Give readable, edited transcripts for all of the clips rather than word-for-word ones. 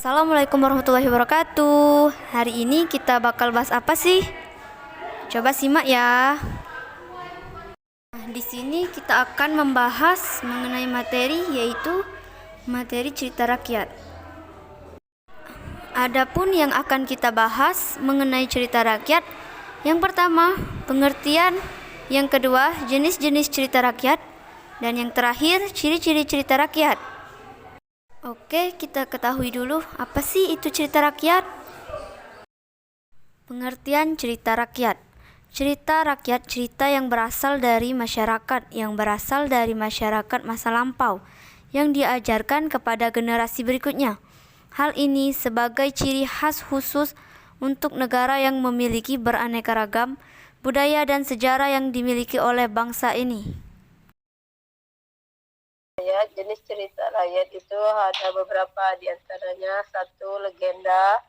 Assalamualaikum warahmatullahi wabarakatuh. Hari ini kita bakal bahas apa sih? Coba simak ya. Di sini kita akan membahas mengenai materi, yaitu materi cerita rakyat. Adapun yang akan kita bahas mengenai cerita rakyat, yang pertama, pengertian, yang kedua, jenis-jenis cerita rakyat, dan yang terakhir, ciri-ciri cerita rakyat. Oke, kita ketahui dulu apa sih itu cerita rakyat. Pengertian cerita rakyat. Cerita rakyat cerita yang berasal dari masyarakat masa lampau yang diajarkan kepada generasi berikutnya. Hal ini sebagai ciri khas khusus untuk negara yang memiliki beraneka ragam budaya dan sejarah yang dimiliki oleh bangsa ini. Jenis cerita rakyat itu ada beberapa, diantaranya 1. Legenda,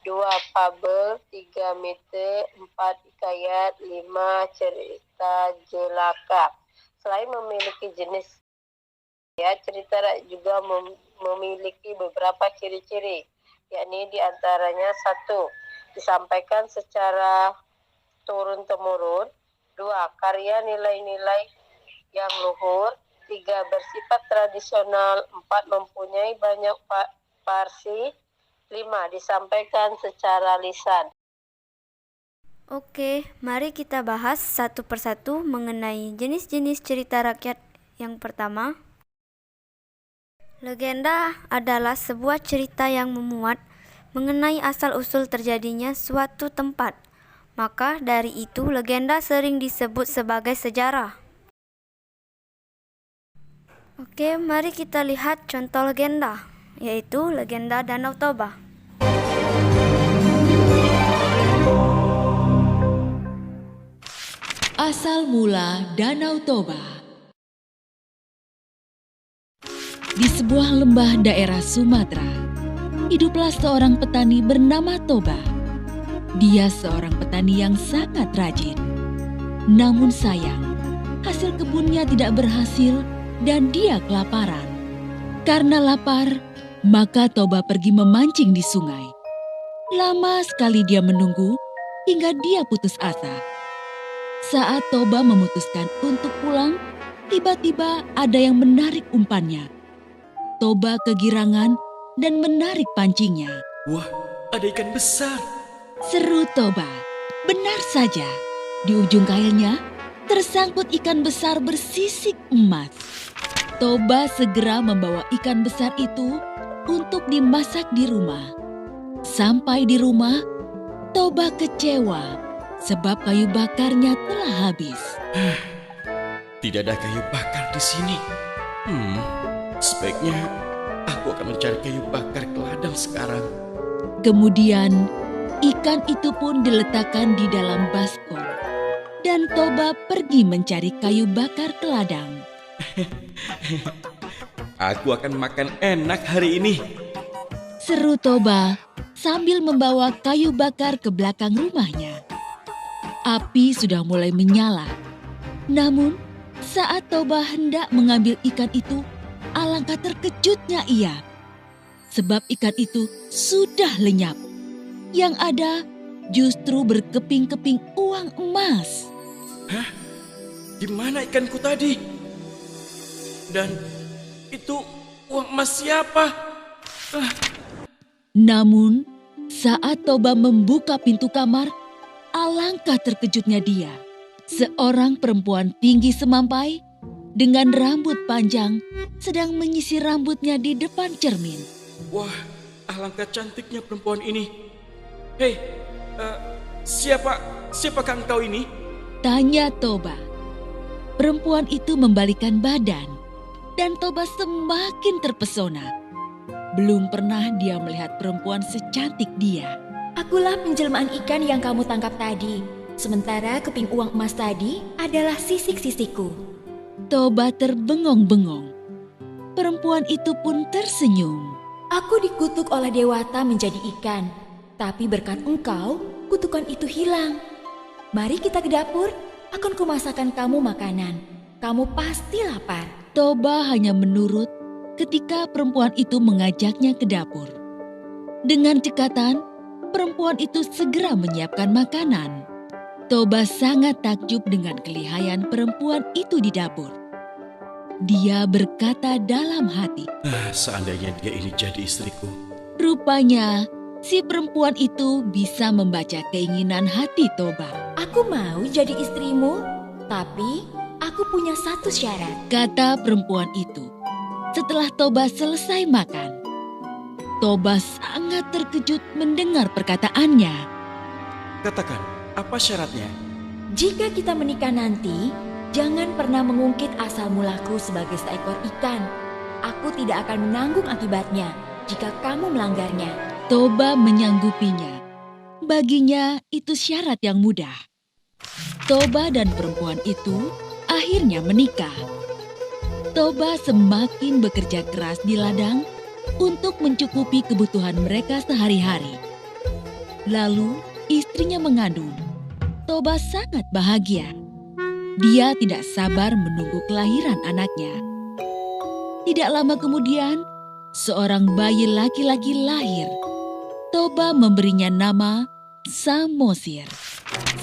2. Fabel, 3. Mite, 4. Hikayat, 5. Cerita jelaka. Selain memiliki jenis cerita rakyat juga memiliki beberapa ciri-ciri, yakni diantaranya 1. Disampaikan secara turun-temurun, 2. Karya nilai-nilai yang luhur, 3. Bersifat tradisional, 4. Mempunyai banyak versi, 5. Disampaikan secara lisan. Oke, mari kita bahas satu persatu mengenai jenis-jenis cerita rakyat. Yang pertama, legenda adalah sebuah cerita yang memuat mengenai asal-usul terjadinya suatu tempat. Maka dari itu legenda sering disebut sebagai sejarah. Oke, mari kita lihat contoh legenda, yaitu legenda Danau Toba. Asal mula Danau Toba. Di sebuah lembah daerah Sumatera, hiduplah seorang petani bernama Toba. Dia seorang petani yang sangat rajin. Namun sayang, hasil kebunnya tidak berhasil dan dia kelaparan. Karena lapar, maka Toba pergi memancing di sungai. Lama sekali dia menunggu hingga dia putus asa. Saat Toba memutuskan untuk pulang, tiba-tiba ada yang menarik umpannya. Toba kegirangan dan menarik pancingnya. Wah, ada ikan besar. Seru Toba. Benar saja, di ujung kailnya tersangkut ikan besar bersisik emas. Toba segera membawa ikan besar itu untuk dimasak di rumah. Sampai di rumah, Toba kecewa sebab kayu bakarnya telah habis. Tidak ada kayu bakar di sini. Sebaiknya aku akan mencari kayu bakar ke ladang sekarang. Kemudian, ikan itu pun diletakkan di dalam baskom. Dan Toba pergi mencari kayu bakar ke ladang. Aku akan makan enak hari ini. Seru Toba sambil membawa kayu bakar ke belakang rumahnya. Api sudah mulai menyala. Namun, saat Toba hendak mengambil ikan itu, alangkah terkejutnya ia. Sebab ikan itu sudah lenyap. Yang ada justru berkeping-keping uang emas. Hah? Di mana ikanku tadi? Dan itu uang emas siapa? Namun, saat Toba membuka pintu kamar, alangkah terkejutnya dia. Seorang perempuan tinggi semampai dengan rambut panjang sedang menyisir rambutnya di depan cermin. Wah, alangkah cantiknya perempuan ini. Hei, siapakah engkau ini? Tanya Toba. Perempuan itu membalikan badan dan Toba semakin terpesona. Belum pernah dia melihat perempuan secantik dia. Akulah penjelmaan ikan yang kamu tangkap tadi. Sementara keping uang emas tadi adalah sisik-sisikku. Toba terbengong-bengong. Perempuan itu pun tersenyum. Aku dikutuk oleh Dewata menjadi ikan. Tapi berkat engkau, kutukan itu hilang. Mari kita ke dapur, akan kumasakkan kamu makanan. Kamu pasti lapar. Toba hanya menurut ketika perempuan itu mengajaknya ke dapur. Dengan cekatan, perempuan itu segera menyiapkan makanan. Toba sangat takjub dengan kelihayan perempuan itu di dapur. Dia berkata dalam hati, Seandainya dia ini jadi istriku. rupanya si perempuan itu bisa membaca keinginan hati Toba. Aku mau jadi istrimu, tapi aku punya satu syarat. Kata perempuan itu setelah Toba selesai makan. Toba sangat terkejut mendengar perkataannya. Katakan, apa syaratnya? Jika kita menikah nanti, jangan pernah mengungkit asal mulaku sebagai seekor ikan. Aku tidak akan menanggung akibatnya jika kamu melanggarnya. Toba menyanggupinya. Baginya itu syarat yang mudah. Toba dan perempuan itu akhirnya menikah. Toba semakin bekerja keras di ladang untuk mencukupi kebutuhan mereka sehari-hari. Lalu istrinya mengandung. Toba sangat bahagia. Dia tidak sabar menunggu kelahiran anaknya. Tidak lama kemudian, seorang bayi laki-laki lahir. Toba memberinya nama Samosir.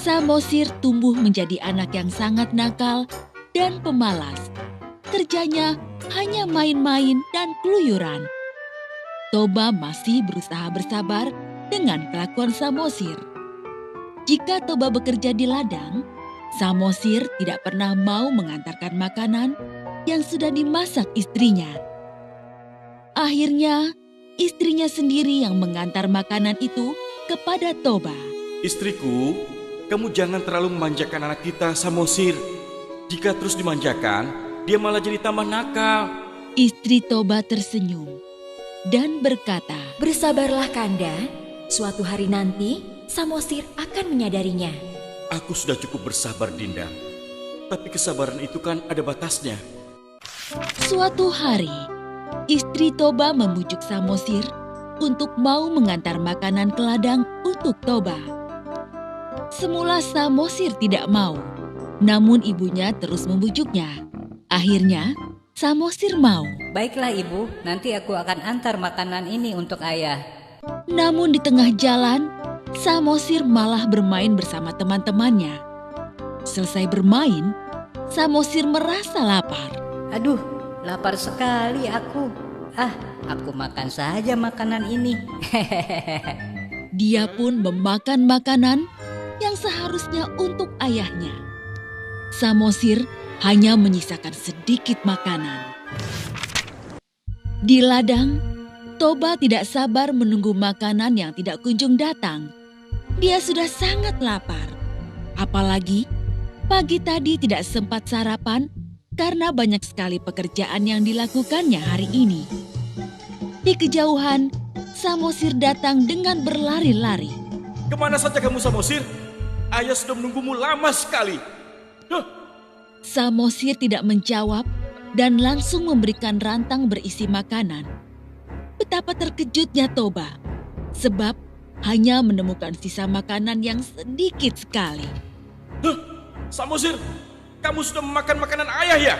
Samosir tumbuh menjadi anak yang sangat nakal dan pemalas. Kerjanya hanya main-main dan keluyuran. Toba masih berusaha bersabar dengan kelakuan Samosir. Jika Toba bekerja di ladang, Samosir tidak pernah mau mengantarkan makanan yang sudah dimasak istrinya. Akhirnya, istrinya sendiri yang mengantar makanan itu kepada Toba. Istriku, kamu jangan terlalu memanjakan anak kita, Samosir. Jika terus dimanjakan, dia malah jadi tambah nakal. Istri Toba tersenyum dan berkata, Bersabarlah Kanda, suatu hari nanti Samosir akan menyadarinya. Aku sudah cukup bersabar, Dinda. Tapi kesabaran itu kan ada batasnya. Suatu hari, istri Toba membujuk Samosir untuk mau mengantar makanan ke ladang untuk Toba. Semula Samosir tidak mau, namun ibunya terus membujuknya. Akhirnya, Samosir mau. Baiklah ibu, nanti aku akan antar makanan ini untuk ayah. Namun di tengah jalan, Samosir malah bermain bersama teman-temannya. Selesai bermain, Samosir merasa lapar. Aduh, lapar sekali aku. Aku makan saja makanan ini. Dia pun memakan makanan yang seharusnya untuk ayahnya. Samosir hanya menyisakan sedikit makanan. Di ladang, Toba tidak sabar menunggu makanan yang tidak kunjung datang. Dia sudah sangat lapar. Apalagi pagi tadi tidak sempat sarapan karena banyak sekali pekerjaan yang dilakukannya hari ini. Di kejauhan, Samosir datang dengan berlari-lari. Kemana saja kamu, Samosir? Ayah sudah menunggumu lama sekali. Samosir tidak menjawab dan langsung memberikan rantang berisi makanan. Betapa terkejutnya Toba, sebab hanya menemukan sisa makanan yang sedikit sekali. Samosir, kamu sudah memakan makanan ayah ya?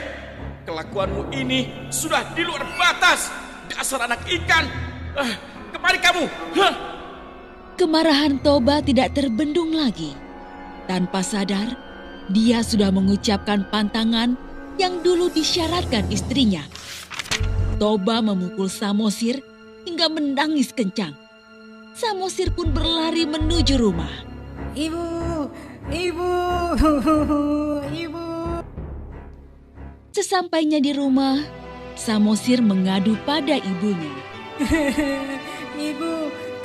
Kelakuanmu ini sudah di luar batas. Dasar anak ikan. Kemari kamu. Kemarahan Toba tidak terbendung lagi. Tanpa sadar, dia sudah mengucapkan pantangan yang dulu disyaratkan istrinya. Toba memukul Samosir hingga menangis kencang. Samosir pun berlari menuju rumah. Ibu. Sesampainya di rumah, Samosir mengadu pada ibunya. Ibu,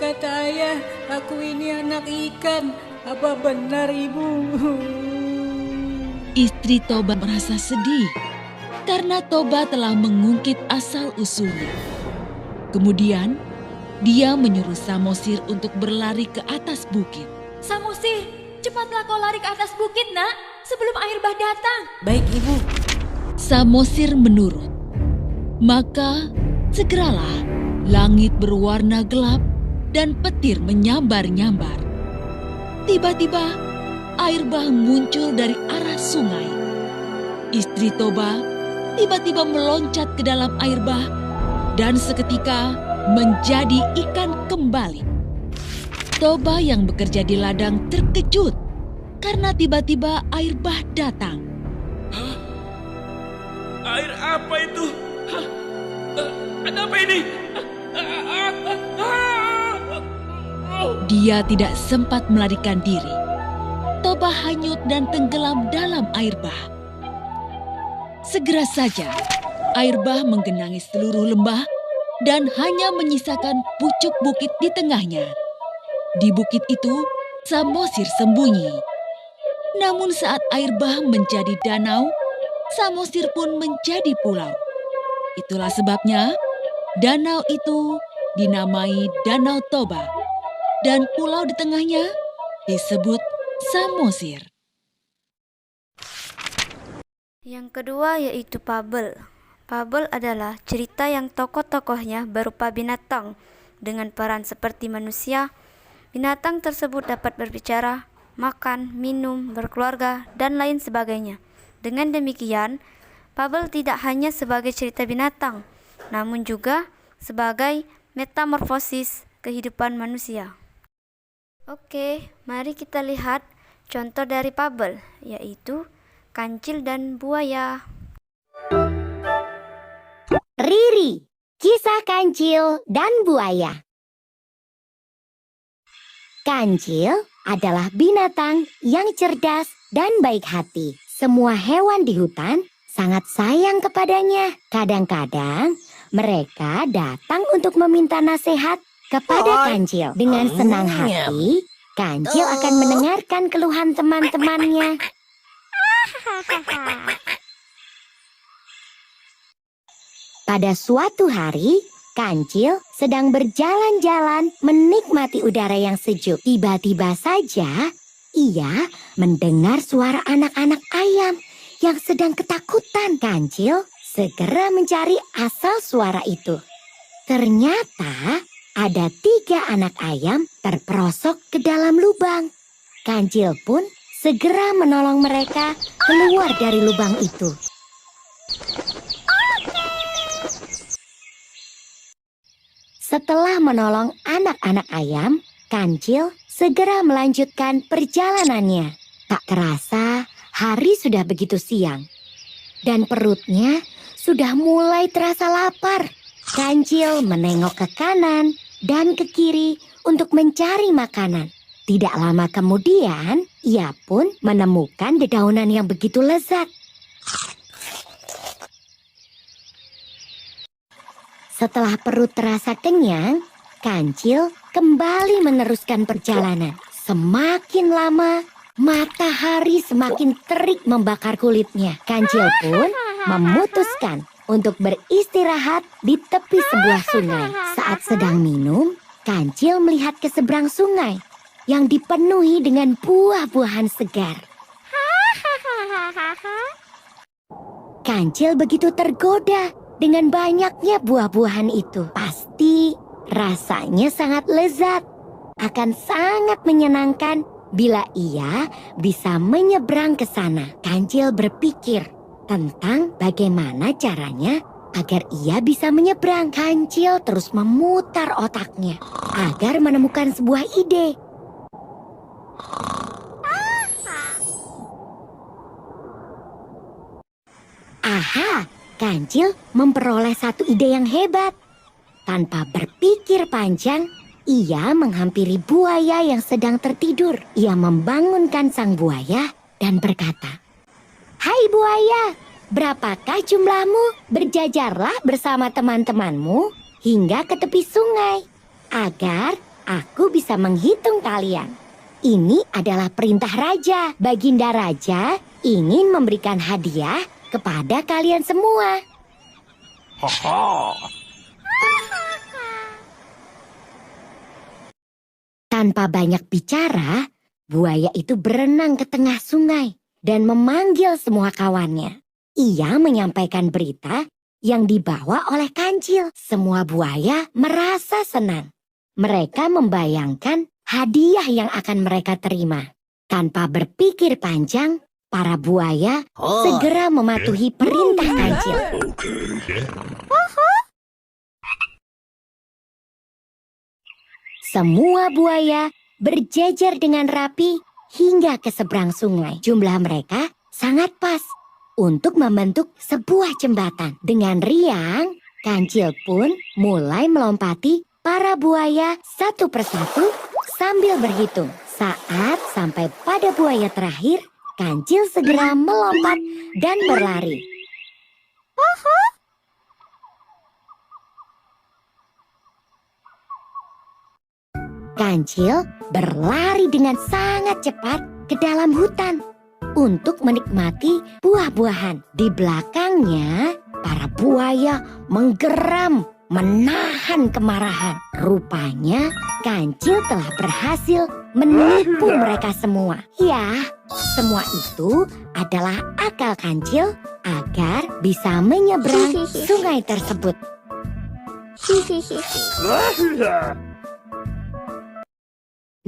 kata ayah, aku ini anak ikan. Apa benar ibu? Istri Toba merasa sedih karena Toba telah mengungkit asal-usulnya. Kemudian, dia menyuruh Samosir untuk berlari ke atas bukit. Samosir, cepatlah kau lari ke atas bukit, nak, sebelum air bah datang. Baik ibu. Samosir menurut. Maka, segeralah langit berwarna gelap dan petir menyambar-nyambar. Tiba-tiba, air bah muncul dari arah sungai. Istri Toba tiba-tiba meloncat ke dalam air bah dan seketika menjadi ikan kembali. Toba yang bekerja di ladang terkejut karena tiba-tiba air bah datang. Air apa itu? Hah? Ada apa ini? Dia tidak sempat melarikan diri. Toba hanyut dan tenggelam dalam air bah. Segera saja, air bah menggenangi seluruh lembah dan hanya menyisakan pucuk bukit di tengahnya. Di bukit itu, Samosir sembunyi. Namun saat air bah menjadi danau, Samosir pun menjadi pulau. Itulah sebabnya danau itu dinamai Danau Toba dan pulau di tengahnya disebut Samosir. Yang kedua yaitu fabel. Fabel adalah cerita yang tokoh-tokohnya berupa binatang dengan peran seperti manusia. Binatang tersebut dapat berbicara, makan, minum, berkeluarga, dan lain sebagainya. Dengan demikian, fabel tidak hanya sebagai cerita binatang, namun juga sebagai metamorfosis kehidupan manusia. Oke, mari kita lihat contoh dari fabel, yaitu Kancil dan Buaya. Riri, kisah Kancil dan Buaya. Kancil adalah binatang yang cerdas dan baik hati. Semua hewan di hutan sangat sayang kepadanya. Kadang-kadang mereka datang untuk meminta nasihat kepada Kancil. Dengan senang hati, Kancil akan mendengarkan keluhan teman-temannya. Pada suatu hari, Kancil sedang berjalan-jalan menikmati udara yang sejuk. Tiba-tiba saja, ia mendengar suara anak-anak ayam yang sedang ketakutan. Kancil segera mencari asal suara itu. Ternyata ada 3 anak ayam terperosok ke dalam lubang. Kancil pun segera menolong mereka keluar dari lubang itu. Setelah menolong anak-anak ayam, Kancil segera melanjutkan perjalanannya. Tak terasa, hari sudah begitu siang. Dan perutnya sudah mulai terasa lapar. Kancil menengok ke kanan dan ke kiri untuk mencari makanan. Tidak lama kemudian, ia pun menemukan dedaunan yang begitu lezat. Setelah perut terasa kenyang, Kancil kembali meneruskan perjalanan. Semakin lama, matahari semakin terik membakar kulitnya. Kancil pun memutuskan untuk beristirahat di tepi sebuah sungai. Saat sedang minum, Kancil melihat ke seberang sungai yang dipenuhi dengan buah-buahan segar. Kancil begitu tergoda dengan banyaknya buah-buahan itu. Pasti rasanya sangat lezat. Akan sangat menyenangkan bila ia bisa menyeberang ke sana. Kancil berpikir tentang bagaimana caranya agar ia bisa menyeberang. Kancil terus memutar otaknya agar menemukan sebuah ide. Aha! Kancil memperoleh satu ide yang hebat. Tanpa berpikir panjang, ia menghampiri buaya yang sedang tertidur. Ia membangunkan sang buaya dan berkata, "Hai buaya, berapakah jumlahmu? Berjajarlah bersama teman-temanmu hingga ke tepi sungai, agar aku bisa menghitung kalian. Ini adalah perintah raja. Baginda raja ingin memberikan hadiah kepada kalian semua." Tanpa banyak bicara, buaya itu berenang ke tengah sungai dan memanggil semua kawannya. Ia menyampaikan berita yang dibawa oleh Kancil. Semua buaya merasa senang. Mereka membayangkan hadiah yang akan mereka terima. Tanpa berpikir panjang, para buaya segera mematuhi perintah Kancil. Semua buaya berjejer dengan rapi hingga ke seberang sungai. Jumlah mereka sangat pas untuk membentuk sebuah jembatan. Dengan riang, Kancil pun mulai melompati para buaya satu persatu sambil berhitung. Saat sampai pada buaya terakhir, Kancil segera melompat dan berlari. Kancil berlari dengan sangat cepat ke dalam hutan untuk menikmati buah-buahan. Di belakangnya, para buaya menggeram, menahan kemarahan. Rupanya, Kancil telah berhasil menipu mereka semua. Ya, semua itu adalah akal Kancil agar bisa menyeberang sungai tersebut.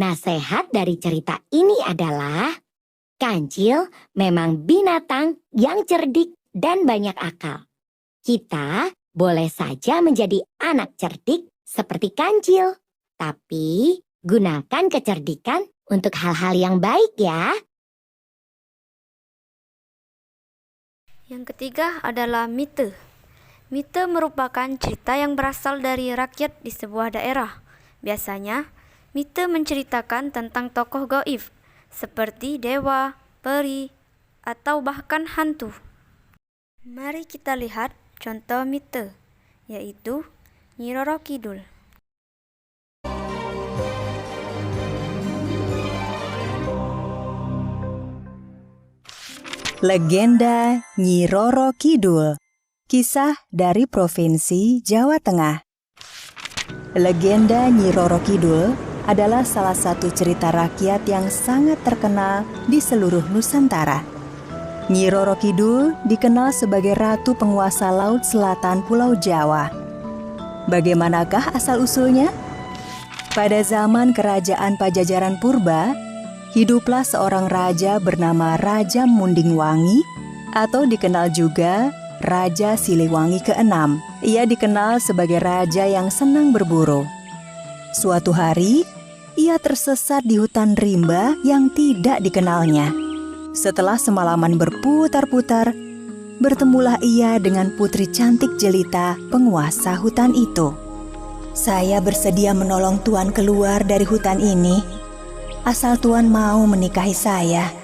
Nasihat dari cerita ini adalah, Kancil memang binatang yang cerdik dan banyak akal. Kita boleh saja menjadi anak cerdik seperti Kancil, tapi gunakan kecerdikan untuk hal-hal yang baik ya. Yang ketiga adalah mite. Mite merupakan cerita yang berasal dari rakyat di sebuah daerah. Biasanya, mite menceritakan tentang tokoh gaib, seperti dewa, peri, atau bahkan hantu. Mari kita lihat contoh mite, yaitu Nyi Roro Kidul. Legenda Nyi Roro Kidul. Kisah dari Provinsi Jawa Tengah. Legenda Nyi Roro Kidul adalah salah satu cerita rakyat yang sangat terkenal di seluruh Nusantara. Nyi Roro Kidul dikenal sebagai ratu penguasa Laut Selatan Pulau Jawa. Bagaimanakah asal-usulnya? Pada zaman Kerajaan Pajajaran Purba, hiduplah seorang raja bernama Raja Mundingwangi atau dikenal juga Raja Siliwangi ke-6. Ia dikenal sebagai raja yang senang berburu. Suatu hari, ia tersesat di hutan rimba yang tidak dikenalnya. Setelah semalaman berputar-putar, bertemulah ia dengan putri cantik jelita penguasa hutan itu. "Saya bersedia menolong Tuan keluar dari hutan ini, asal Tuan mau menikahi saya."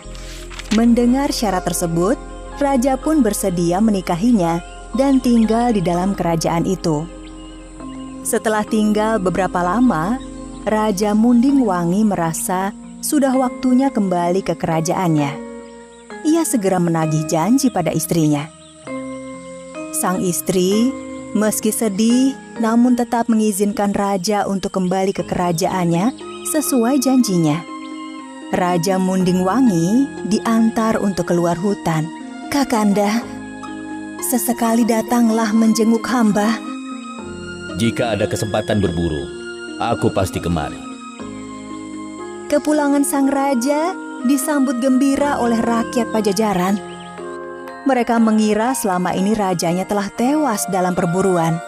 Mendengar syarat tersebut, raja pun bersedia menikahinya dan tinggal di dalam kerajaan itu. Setelah tinggal beberapa lama, Raja Mundingwangi merasa sudah waktunya kembali ke kerajaannya. Ia segera menagih janji pada istrinya. Sang istri, meski sedih, namun tetap mengizinkan raja untuk kembali ke kerajaannya sesuai janjinya. Raja Mundingwangi diantar untuk keluar hutan. "Kakanda, sesekali datanglah menjenguk hamba." "Jika ada kesempatan berburu, aku pasti kemari." Kepulangan sang raja disambut gembira oleh rakyat Pajajaran. Mereka mengira selama ini rajanya telah tewas dalam perburuan.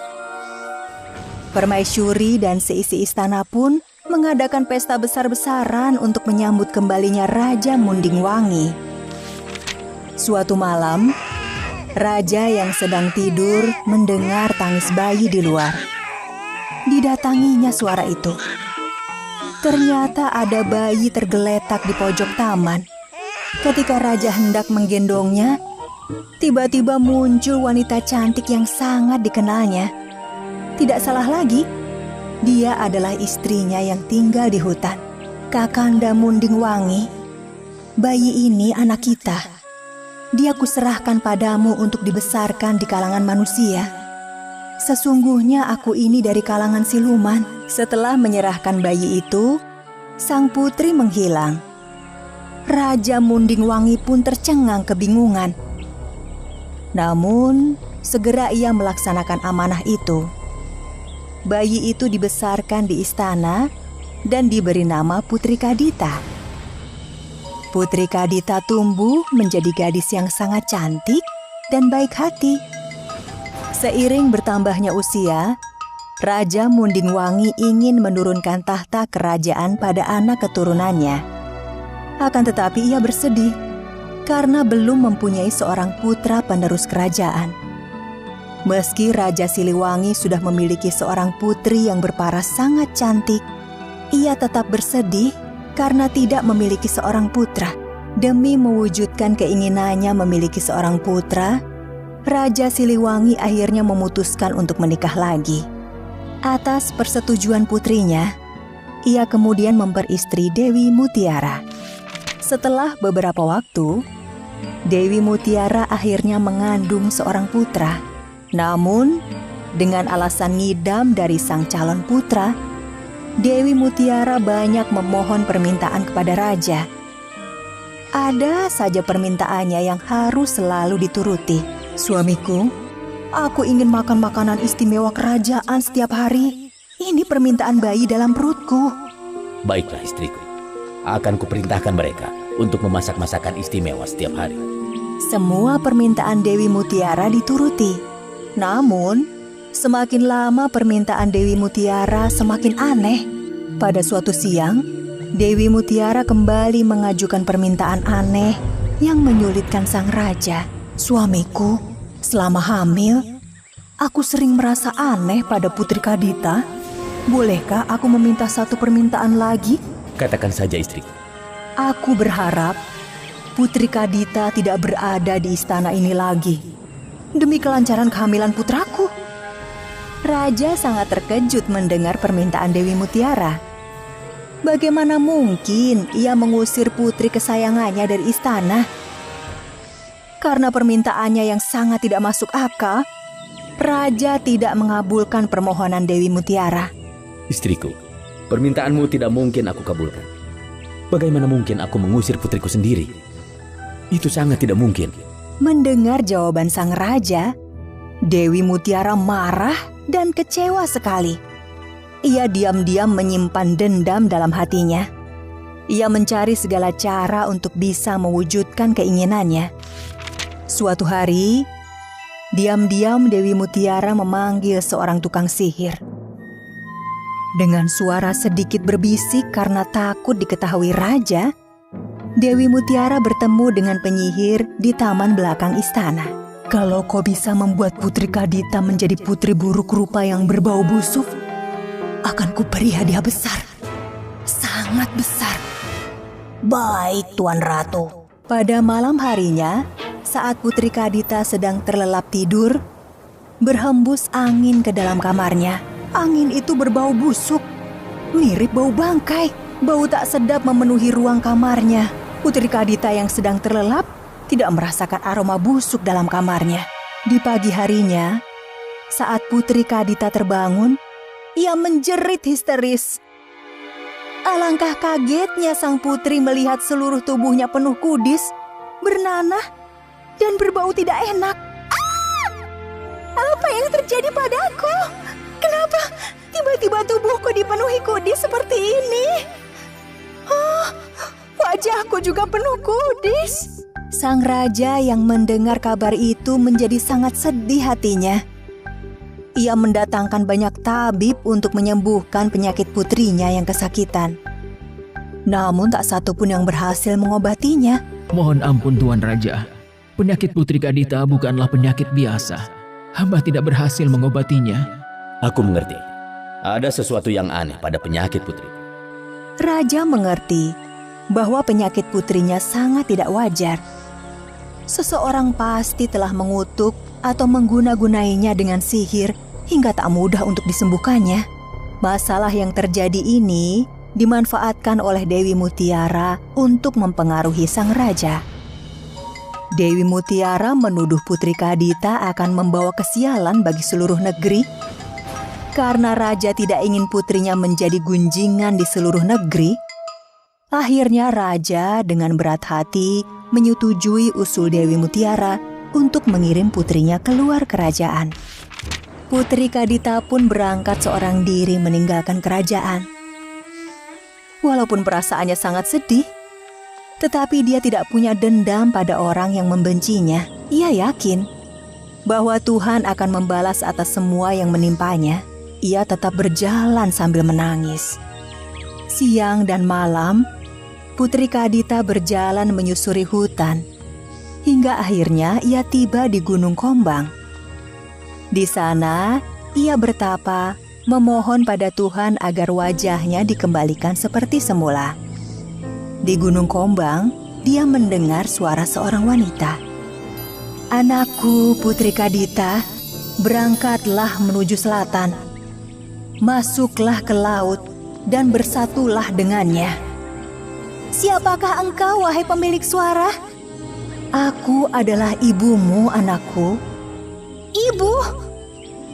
Permaisuri dan seisi istana pun mengadakan pesta besar-besaran untuk menyambut kembalinya Raja Mundingwangi. Suatu malam, raja yang sedang tidur mendengar tangis bayi di luar. Didatanginya suara itu. Ternyata ada bayi tergeletak di pojok taman. Ketika raja hendak menggendongnya, tiba-tiba muncul wanita cantik yang sangat dikenalnya. Tidak salah lagi, dia adalah istrinya yang tinggal di hutan, Kakanda Mundingwangi. "Bayi ini anak kita. Dia kuserahkan padamu untuk dibesarkan di kalangan manusia. Sesungguhnya aku ini dari kalangan siluman." Setelah menyerahkan bayi itu, sang putri menghilang. Raja Mundingwangi pun tercengang kebingungan. Namun, segera ia melaksanakan amanah itu. Bayi itu dibesarkan di istana dan diberi nama Putri Kadita. Putri Kadita tumbuh menjadi gadis yang sangat cantik dan baik hati. Seiring bertambahnya usia, Raja Mundingwangi ingin menurunkan tahta kerajaan pada anak keturunannya. Akan tetapi ia bersedih karena belum mempunyai seorang putra penerus kerajaan. Meski Raja Siliwangi sudah memiliki seorang putri yang berparas sangat cantik, ia tetap bersedih karena tidak memiliki seorang putra. Demi mewujudkan keinginannya memiliki seorang putra, Raja Siliwangi akhirnya memutuskan untuk menikah lagi. Atas persetujuan putrinya, ia kemudian memperistri Dewi Mutiara. Setelah beberapa waktu, Dewi Mutiara akhirnya mengandung seorang putra. Namun, dengan alasan ngidam dari sang calon putra, Dewi Mutiara banyak memohon permintaan kepada raja. Ada saja permintaannya yang harus selalu dituruti. "Suamiku, aku ingin makan makanan istimewa kerajaan setiap hari. Ini permintaan bayi dalam perutku." Baiklah istriku, akan kuperintahkan mereka untuk memasak masakan istimewa setiap hari. Semua permintaan Dewi Mutiara dituruti. Namun, semakin lama permintaan Dewi Mutiara semakin aneh. Pada suatu siang, Dewi Mutiara kembali mengajukan permintaan aneh yang menyulitkan sang raja. "Suamiku, selama hamil, aku sering merasa aneh pada Putri Kadita. Bolehkah aku meminta satu permintaan lagi?" Katakan saja istriku. "Aku berharap Putri Kadita tidak berada di istana ini lagi, demi kelancaran kehamilan putraku." Raja sangat terkejut mendengar permintaan Dewi Mutiara. Bagaimana mungkin ia mengusir putri kesayangannya dari istana? Karena permintaannya yang sangat tidak masuk akal, Raja tidak mengabulkan permohonan Dewi Mutiara. Istriku, permintaanmu tidak mungkin aku kabulkan. Bagaimana mungkin aku mengusir putriku sendiri? Itu sangat tidak mungkin. Mendengar jawaban sang raja, Dewi Mutiara marah dan kecewa sekali. Ia diam-diam menyimpan dendam dalam hatinya. Ia mencari segala cara untuk bisa mewujudkan keinginannya. Suatu hari, diam-diam Dewi Mutiara memanggil seorang tukang sihir. Dengan suara sedikit berbisik karena takut diketahui raja, Dewi Mutiara bertemu dengan penyihir di taman belakang istana. "Kalau kau bisa membuat Putri Kadita menjadi putri buruk rupa yang berbau busuk, akan kuberi hadiah besar, sangat besar." "Baik, Tuan Ratu." Pada malam harinya, saat Putri Kadita sedang terlelap tidur, berhembus angin ke dalam kamarnya. Angin itu berbau busuk, mirip bau bangkai. Bau tak sedap memenuhi ruang kamarnya. Putri Kadita yang sedang terlelap tidak merasakan aroma busuk dalam kamarnya. Di pagi harinya, saat Putri Kadita terbangun, ia menjerit histeris. Alangkah kagetnya sang putri melihat seluruh tubuhnya penuh kudis, bernanah, dan berbau tidak enak. Apa yang terjadi padaku? Kenapa tiba-tiba tubuhku dipenuhi kudis seperti ini? Wajahku juga penuh kudis. Sang raja yang mendengar kabar itu menjadi sangat sedih hatinya. Ia mendatangkan banyak tabib untuk menyembuhkan penyakit putrinya yang kesakitan. Namun tak satu pun yang berhasil mengobatinya. "Mohon ampun Tuan Raja, penyakit Putri Kadita bukanlah penyakit biasa. Hamba tidak berhasil mengobatinya." Aku mengerti. Ada sesuatu yang aneh pada penyakit putri. Raja mengerti bahwa penyakit putrinya sangat tidak wajar. Seseorang pasti telah mengutuk atau mengguna-gunainya dengan sihir hingga tak mudah untuk disembuhkannya. Masalah yang terjadi ini dimanfaatkan oleh Dewi Mutiara untuk mempengaruhi sang raja. Dewi Mutiara menuduh Putri Kadita akan membawa kesialan bagi seluruh negeri. Karena raja tidak ingin putrinya menjadi gunjingan di seluruh negeri, akhirnya raja dengan berat hati menyetujui usul Dewi Mutiara untuk mengirim putrinya keluar kerajaan. Putri Kadita pun berangkat seorang diri meninggalkan kerajaan. Walaupun perasaannya sangat sedih, tetapi dia tidak punya dendam pada orang yang membencinya. Ia yakin bahwa Tuhan akan membalas atas semua yang menimpanya. ia tetap berjalan sambil menangis. Siang dan malam, Putri Kadita berjalan menyusuri hutan, hingga akhirnya ia tiba di Gunung Kombang. Di sana, ia bertapa, memohon pada Tuhan agar wajahnya dikembalikan seperti semula. Di Gunung Kombang, dia mendengar suara seorang wanita. "Anakku, Putri Kadita, berangkatlah menuju selatan. Masuklah ke laut dan bersatulah dengannya." "Siapakah engkau, wahai pemilik suara?" "Aku adalah ibumu, anakku." "Ibu?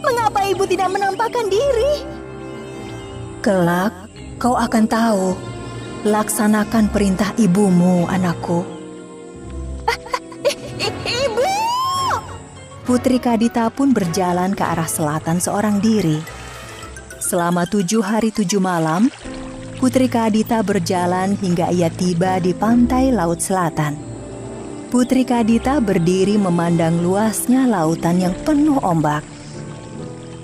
Mengapa ibu tidak menampakkan diri?" "Kelak kau akan tahu. Laksanakan perintah ibumu, anakku." "Ibu!" Putri Kadita pun berjalan ke arah selatan seorang diri. Selama 7 hari 7 malam, Putri Kadita berjalan hingga ia tiba di pantai laut selatan. Putri Kadita berdiri memandang luasnya lautan yang penuh ombak.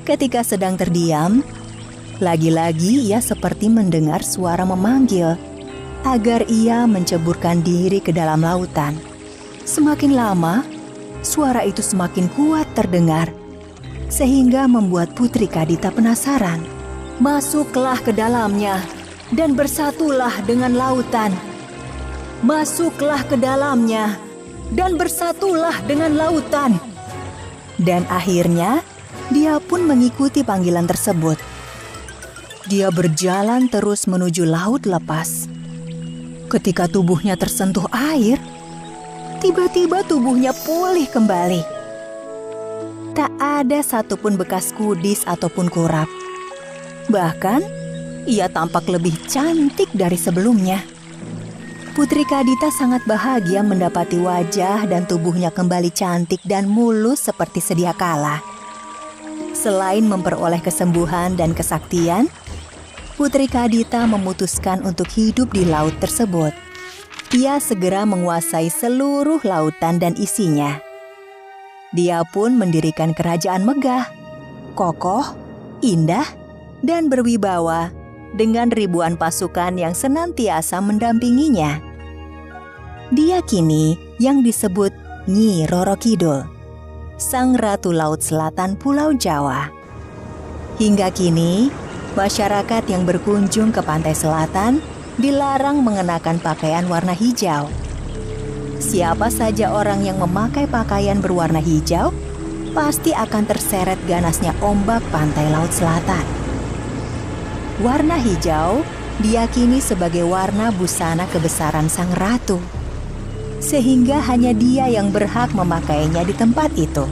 Ketika sedang terdiam, lagi-lagi ia seperti mendengar suara memanggil agar ia menceburkan diri ke dalam lautan. Semakin lama, suara itu semakin kuat terdengar, sehingga membuat Putri Kadita penasaran. "Masuklah ke dalamnya dan bersatulah dengan lautan. Masuklah ke dalamnya dan bersatulah dengan lautan." Dan akhirnya, dia pun mengikuti panggilan tersebut. Dia berjalan terus menuju laut lepas. Ketika tubuhnya tersentuh air, tiba-tiba tubuhnya pulih kembali. Tak ada satupun bekas kudis ataupun kurap. Bahkan, ia tampak lebih cantik dari sebelumnya. Putri Kadita sangat bahagia mendapati wajah dan tubuhnya kembali cantik dan mulus seperti sedia kala. Selain memperoleh kesembuhan dan kesaktian, Putri Kadita memutuskan untuk hidup di laut tersebut. Ia segera menguasai seluruh lautan dan isinya. Dia pun mendirikan kerajaan megah, kokoh, indah, dan berwibawa dengan ribuan pasukan yang senantiasa mendampinginya. Dia kini yang disebut Nyi Roro Kidul, Sang Ratu Laut Selatan Pulau Jawa. Hingga kini, masyarakat yang berkunjung ke pantai selatan dilarang mengenakan pakaian warna hijau. Siapa saja orang yang memakai pakaian berwarna hijau, pasti akan terseret ganasnya ombak pantai laut selatan. Warna hijau diyakini sebagai warna busana kebesaran sang ratu, sehingga hanya dia yang berhak memakainya di tempat itu.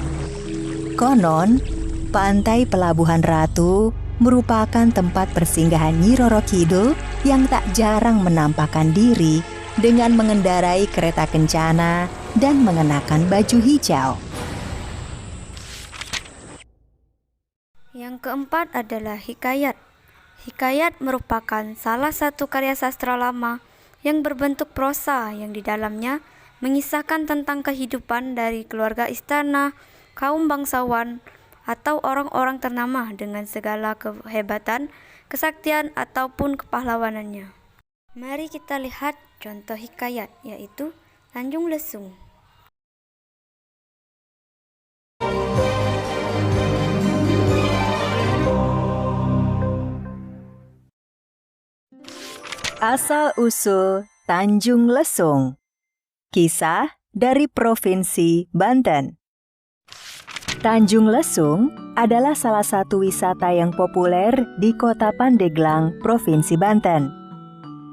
Konon, pantai Pelabuhan Ratu merupakan tempat persinggahan Nyi Roro Kidul yang tak jarang menampakkan diri dengan mengendarai kereta kencana dan mengenakan baju hijau. Yang keempat adalah hikayat. Hikayat merupakan salah satu karya sastra lama yang berbentuk prosa yang di dalamnya mengisahkan tentang kehidupan dari keluarga istana, kaum bangsawan, atau orang-orang ternama dengan segala kehebatan, kesaktian, ataupun kepahlawanannya. Mari kita lihat contoh hikayat, yaitu Tanjung Lesung. Asal-usul Tanjung Lesung. Kisah dari Provinsi Banten. Tanjung Lesung adalah salah satu wisata yang populer di Kota Pandeglang, Provinsi Banten.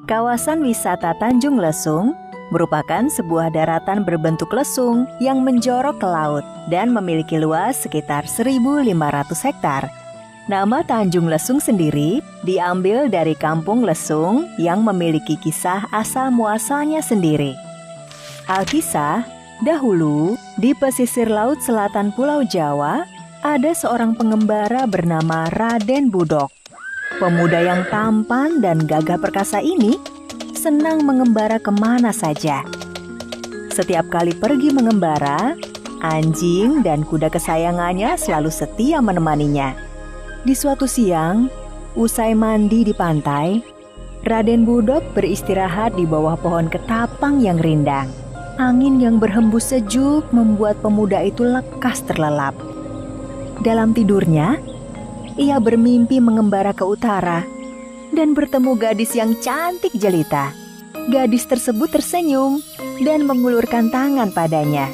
Kawasan wisata Tanjung Lesung merupakan sebuah daratan berbentuk lesung yang menjorok ke laut dan memiliki luas sekitar 1.500 hektar. Nama Tanjung Lesung sendiri diambil dari Kampung Lesung yang memiliki kisah asal-muasalnya sendiri. Alkisah, dahulu di pesisir laut selatan Pulau Jawa, ada seorang pengembara bernama Raden Budok. Pemuda yang tampan dan gagah perkasa ini senang mengembara kemana saja. Setiap kali pergi mengembara, anjing dan kuda kesayangannya selalu setia menemaninya. Di suatu siang, usai mandi di pantai, Raden Budok beristirahat di bawah pohon ketapang yang rindang. Angin yang berhembus sejuk membuat pemuda itu lekas terlelap. Dalam tidurnya, ia bermimpi mengembara ke utara dan bertemu gadis yang cantik jelita. Gadis tersebut tersenyum dan mengulurkan tangan padanya.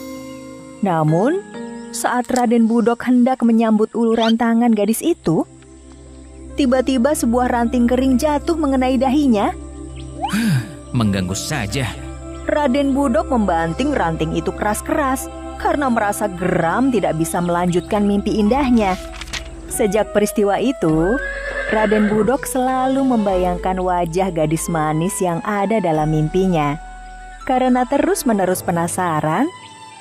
Namun, saat Raden Budok hendak menyambut uluran tangan gadis itu, tiba-tiba sebuah ranting kering jatuh mengenai dahinya. Mengganggu saja. Raden Budok membanting ranting itu keras-keras karena merasa geram tidak bisa melanjutkan mimpi indahnya. Sejak peristiwa itu, Raden Budok selalu membayangkan wajah gadis manis yang ada dalam mimpinya. Karena terus-menerus penasaran,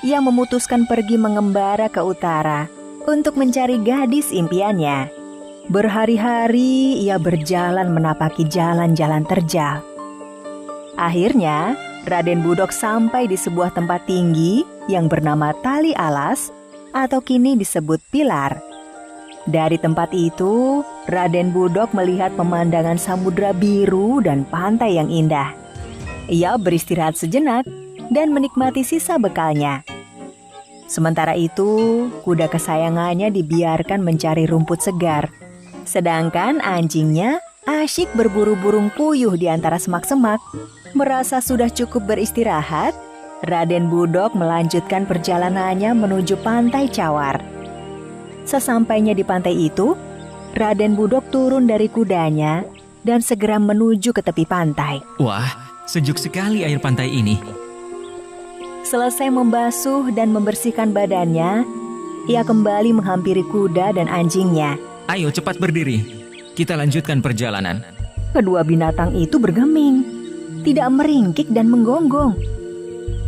ia memutuskan pergi mengembara ke utara untuk mencari gadis impiannya. Berhari-hari ia berjalan menapaki jalan-jalan terjal. Akhirnya, Raden Budok sampai di sebuah tempat tinggi yang bernama Tali Alas atau kini disebut Pilar. Dari tempat itu, Raden Budok melihat pemandangan samudra biru dan pantai yang indah. Ia beristirahat sejenak dan menikmati sisa bekalnya. Sementara itu, kuda kesayangannya dibiarkan mencari rumput segar. Sedangkan anjingnya asyik berburu burung puyuh di antara semak-semak. Merasa sudah cukup beristirahat, Raden Budok melanjutkan perjalanannya menuju pantai Cawar. Sesampainya di pantai itu, Raden Budok turun dari kudanya dan segera menuju ke tepi pantai. Wah, sejuk sekali air pantai ini. Selesai membasuh dan membersihkan badannya, ia kembali menghampiri kuda dan anjingnya. Ayo cepat berdiri, kita lanjutkan perjalanan. Kedua binatang itu bergeming, tidak meringkik dan menggonggong.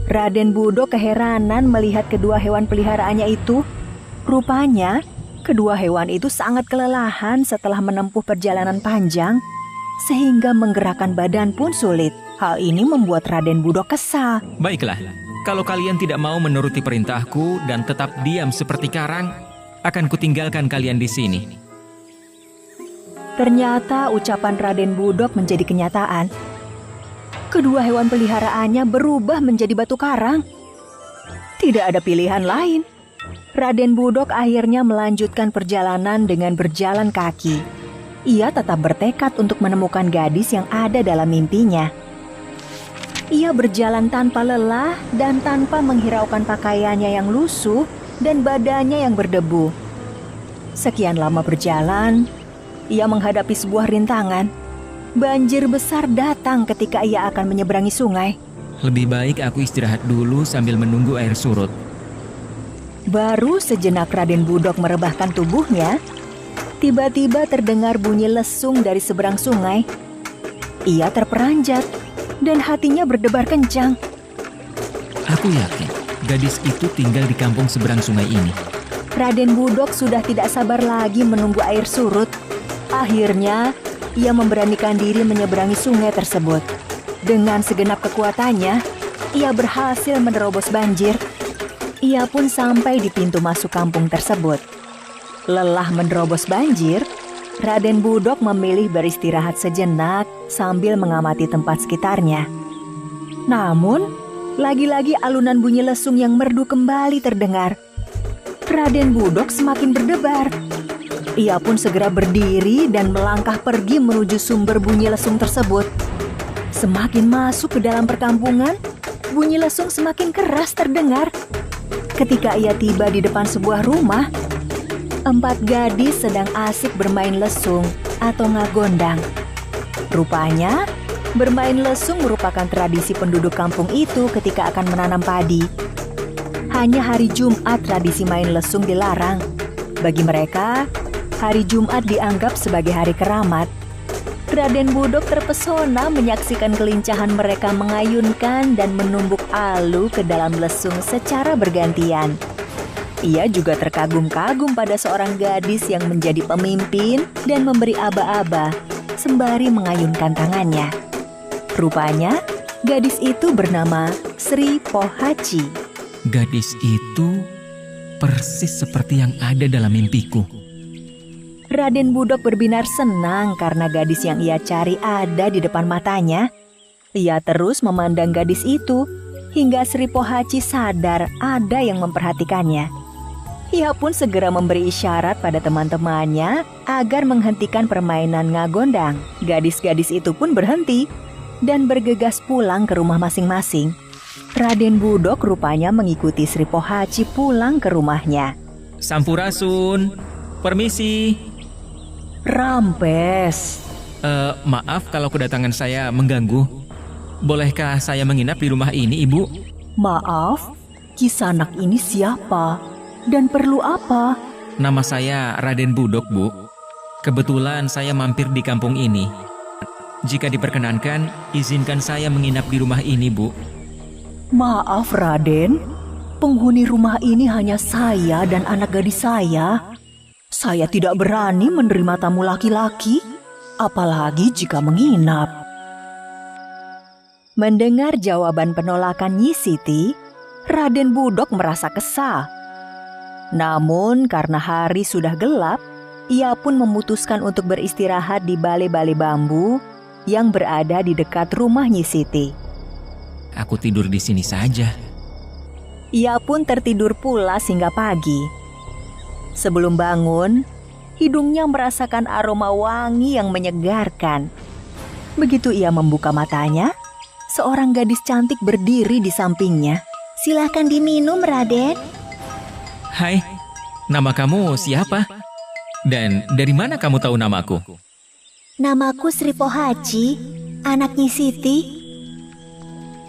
Raden Budok keheranan melihat kedua hewan peliharaannya itu. Rupanya, kedua hewan itu sangat kelelahan setelah menempuh perjalanan panjang, sehingga menggerakkan badan pun sulit. Hal ini membuat Raden Budok kesal. Baiklah, kalau kalian tidak mau menuruti perintahku dan tetap diam seperti karang, akan kutinggalkan kalian di sini. Ternyata ucapan Raden Budok menjadi kenyataan. Kedua hewan peliharaannya berubah menjadi batu karang. Tidak ada pilihan lain. Raden Budok akhirnya melanjutkan perjalanan dengan berjalan kaki. Ia tetap bertekad untuk menemukan gadis yang ada dalam mimpinya. Ia berjalan tanpa lelah dan tanpa menghiraukan pakaiannya yang lusuh dan badannya yang berdebu. Sekian lama berjalan, ia menghadapi sebuah rintangan. Banjir besar datang ketika ia akan menyeberangi sungai. Lebih baik aku istirahat dulu sambil menunggu air surut. Baru sejenak Raden Budok merebahkan tubuhnya, tiba-tiba terdengar bunyi lesung dari seberang sungai. Ia terperanjat dan hatinya berdebar kencang. Aku yakin gadis itu tinggal di kampung seberang sungai ini. Raden Budok sudah tidak sabar lagi menunggu air surut. Akhirnya, ia memberanikan diri menyeberangi sungai tersebut. Dengan segenap kekuatannya, ia berhasil menerobos banjir. Ia pun sampai di pintu masuk kampung tersebut. Lelah menerobos banjir, Raden Budok memilih beristirahat sejenak sambil mengamati tempat sekitarnya. Namun, lagi-lagi alunan bunyi lesung yang merdu kembali terdengar. Raden Budok semakin berdebar. Ia pun segera berdiri dan melangkah pergi menuju sumber bunyi lesung tersebut. Semakin masuk ke dalam perkampungan, bunyi lesung semakin keras terdengar. Ketika ia tiba di depan sebuah rumah, 4 gadis sedang asik bermain lesung atau ngagondang. Rupanya, bermain lesung merupakan tradisi penduduk kampung itu ketika akan menanam padi. Hanya hari Jumat tradisi main lesung dilarang. Bagi mereka, hari Jumat dianggap sebagai hari keramat. Raden Budok terpesona menyaksikan kelincahan mereka mengayunkan dan menumbuk alu ke dalam lesung secara bergantian. Ia juga terkagum-kagum pada seorang gadis yang menjadi pemimpin dan memberi aba-aba sembari mengayunkan tangannya. Rupanya, gadis itu bernama Sri Pohaci. Gadis itu persis seperti yang ada dalam mimpiku. Raden Budok berbinar senang karena gadis yang ia cari ada di depan matanya. Ia terus memandang gadis itu hingga Sri Pohaci sadar ada yang memperhatikannya. Ia pun segera memberi isyarat pada teman-temannya agar menghentikan permainan ngagondang. Gadis-gadis itu pun berhenti dan bergegas pulang ke rumah masing-masing. Raden Budok rupanya mengikuti Sri Pohaci pulang ke rumahnya. Sampurasun, permisi. Rampes. Maaf kalau kedatangan saya mengganggu. Bolehkah saya menginap di rumah ini, Ibu? Maaf, Kisanak ini siapa? Dan perlu apa? Nama saya Raden Budok, Bu. Kebetulan saya mampir di kampung ini. Jika diperkenankan, izinkan saya menginap di rumah ini, Bu. Maaf, Raden. Penghuni rumah ini hanya saya dan anak gadis saya. Saya tidak berani menerima tamu laki-laki, apalagi jika menginap. Mendengar jawaban penolakan Nyi Siti, Raden Budok merasa kesal. Namun karena hari sudah gelap, ia pun memutuskan untuk beristirahat di balai-balai bambu yang berada di dekat rumah Nyi Siti. Aku tidur di sini saja. Ia pun tertidur pula hingga pagi. Sebelum bangun, hidungnya merasakan aroma wangi yang menyegarkan. Begitu ia membuka matanya, seorang gadis cantik berdiri di sampingnya. Silahkan diminum, Raden. Hai, nama kamu siapa? Dan dari mana kamu tahu namaku? Namaku Sri Pohaci, anak Nyi Siti.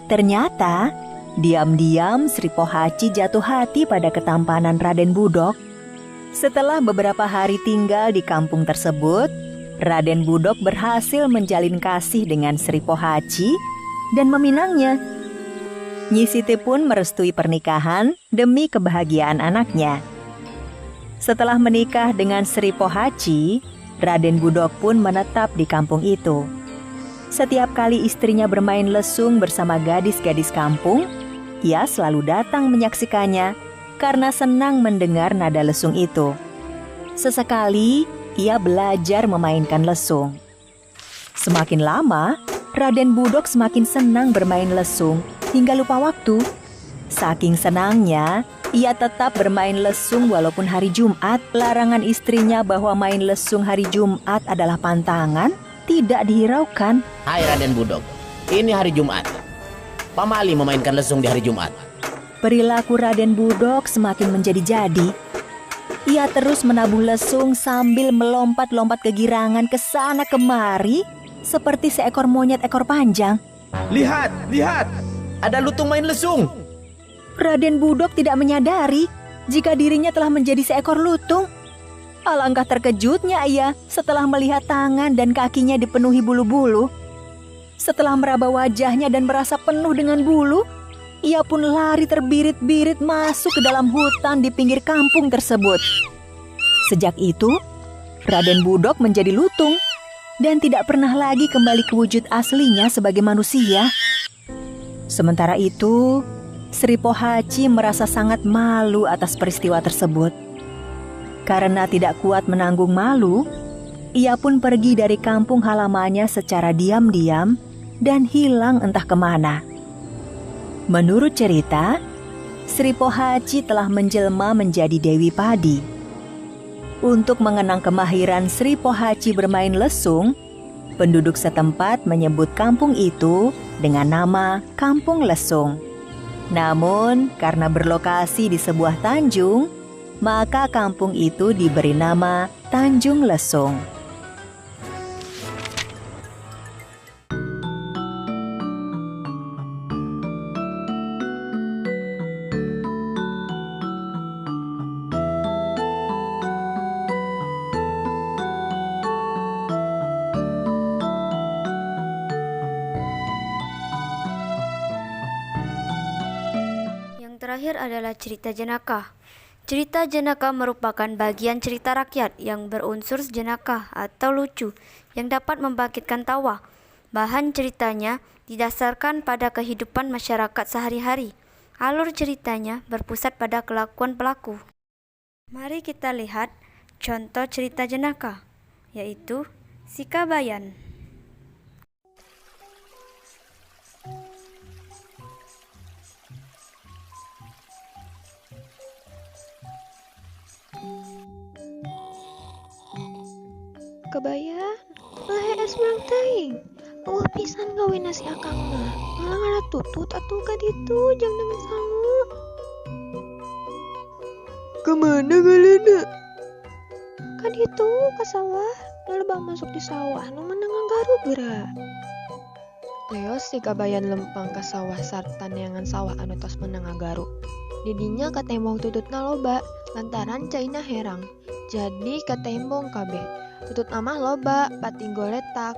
Ternyata, diam-diam Sri Pohaci jatuh hati pada ketampanan Raden Budok. Setelah beberapa hari tinggal di kampung tersebut, Raden Budok berhasil menjalin kasih dengan Sri Pohaci dan meminangnya. Nyi Siti pun merestui pernikahan demi kebahagiaan anaknya. Setelah menikah dengan Sri Pohaci, Raden Budok pun menetap di kampung itu. Setiap kali istrinya bermain lesung bersama gadis-gadis kampung, ia selalu datang menyaksikannya karena senang mendengar nada lesung itu. Sesekali, ia belajar memainkan lesung. Semakin lama, Raden Budok semakin senang bermain lesung hingga lupa waktu. Saking senangnya, ia tetap bermain lesung walaupun hari Jumat. Larangan istrinya bahwa main lesung hari Jumat adalah pantangan tidak dihiraukan. Hai Raden Budok, ini hari Jumat. Pamali memainkan lesung di hari Jumat. Perilaku Raden Budok semakin menjadi-jadi. Ia terus menabuh lesung sambil melompat-lompat kegirangan ke sana kemari seperti seekor monyet ekor panjang. Lihat, lihat, ada lutung main lesung. Raden Budok tidak menyadari jika dirinya telah menjadi seekor lutung. Alangkah terkejutnya ia setelah melihat tangan dan kakinya dipenuhi bulu-bulu. Setelah meraba wajahnya dan merasa penuh dengan bulu, ia pun lari terbirit-birit masuk ke dalam hutan di pinggir kampung tersebut. Sejak itu, Raden Budok menjadi lutung dan tidak pernah lagi kembali ke wujud aslinya sebagai manusia. Sementara itu, Sri Pohaci merasa sangat malu atas peristiwa tersebut. Karena tidak kuat menanggung malu, ia pun pergi dari kampung halamannya secara diam-diam dan hilang entah kemana. Menurut cerita, Sri Pohaci telah menjelma menjadi Dewi Padi. Untuk mengenang kemahiran Sri Pohaci bermain lesung, penduduk setempat menyebut kampung itu dengan nama Kampung Lesung. Namun, karena berlokasi di sebuah tanjung, maka kampung itu diberi nama Tanjung Lesung. Terakhir adalah cerita jenaka. Cerita jenaka merupakan bagian cerita rakyat yang berunsur jenaka atau lucu yang dapat membangkitkan tawa. Bahan ceritanya didasarkan pada kehidupan masyarakat sehari-hari. Alur ceritanya berpusat pada kelakuan pelaku. Mari kita lihat contoh cerita jenaka, yaitu Si Kabayan. Kabayan, lahe es ulang teuing. Eueuh pisan gawe nasi akang mah. Malah ngara tutut atuh ka ditu jeung dengan sangu. Kemana galena? Ka ditu ka sawah, nalebang masuk di sawah nu meneng ngagaru geura. Leos si Kabayan lempang ka sawah sarta neangan sawah anu tos meneng ngagaru. Didinya katembong tututna loba lantaran caina herang. Jadi katembong kabeh. Tutut amah loba, pating goletak.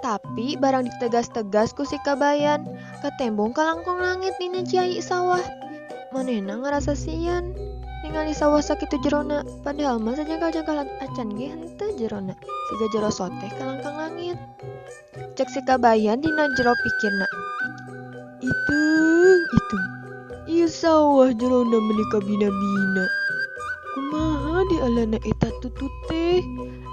Tapi barang ditegas-tegas ku si Kabayan, katembong kalangkong langit dina ciai sawah. Manehna ngarasa sian, ningali sawah sakitu jerona, padahal mah sajangkal-jangkalan acan ge henteu jerona. Siga jero soteh kalangkang langit. Cek si Kabayan dina jero pikirna. Itung. Ieu sawah jerona menika bina-bina. Kumaha di alana eta tutut teh?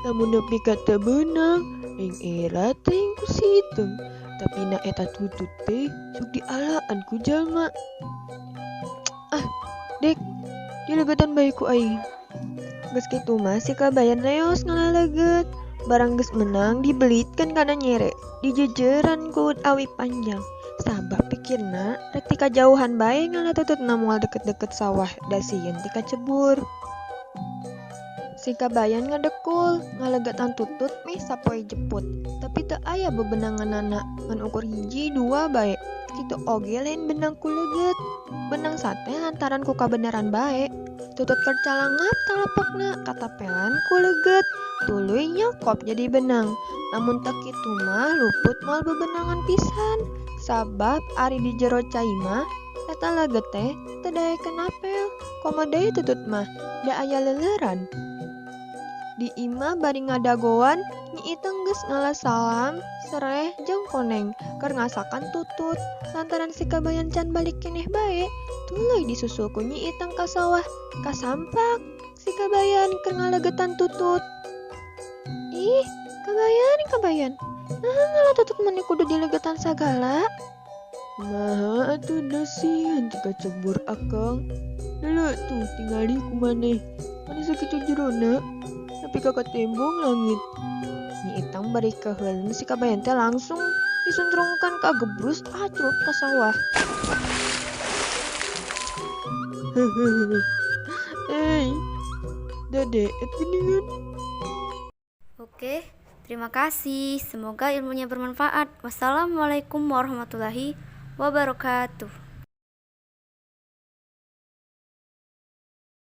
Lamun nepi ka teu beunang, ring era teuing ku situng. Tapi na eta tutut teh sok dialaan ku jalma. Dek, dilegetan bae ku aing. Geus kitu mah si Kabayan reos ngalaleget. Barang geus menang dibelitkeun kana nyere, dijejeran ku awi panjang. Sabab pikirna rek ti kajauhan bae ngana tututna moal deket-deket sawah da sieun ti kacebur. Si Kabayan ngadekul, ngalegetan tutut meh sapoe jeput. Tapi teu aya bebenanganana, ngan ukur 1, 2 bae. Kitu oge lain benang ku leget. Benang sate lantaran ku kabeneran bae. Tutut keur calangap talapakna, katapelan ku leget. Tuluy nyokop jadi benang. Lamun teu kitu mah luput moal bebenangan pisan. Sabab ari di jero cai mah eta leget teh teu daekeun apel. Komo deui tutut mah da aya leuleran. Di imah bari ngadagoan, Nyi Iteng geus ngalas salam, sereh jeung koneng keur ngasakan tutut. Lantaran si Kabayan can balik keneh bae, tuluy disusul ku Nyi Iteng ka sawah. Kasampak si Kabayan keur ngalegetan tutut. Ih, Kabayan. Nah ngalah tutut meni kudu dilegetan sagala. Kumaha atuh da sieun jika cebur akang. Leuleut tuh tingali ku maneh. Mani sakitu jerona. Tapi kakak tembong langit. Nyi Itang bari keheuleuh si Kabayan teh langsung disuntrungkan ka gebrus acrut ka sawah. Dadeet geuningan. Oke, terima kasih. Semoga ilmunya bermanfaat. Wassalamualaikum warahmatullahi wabarakatuh.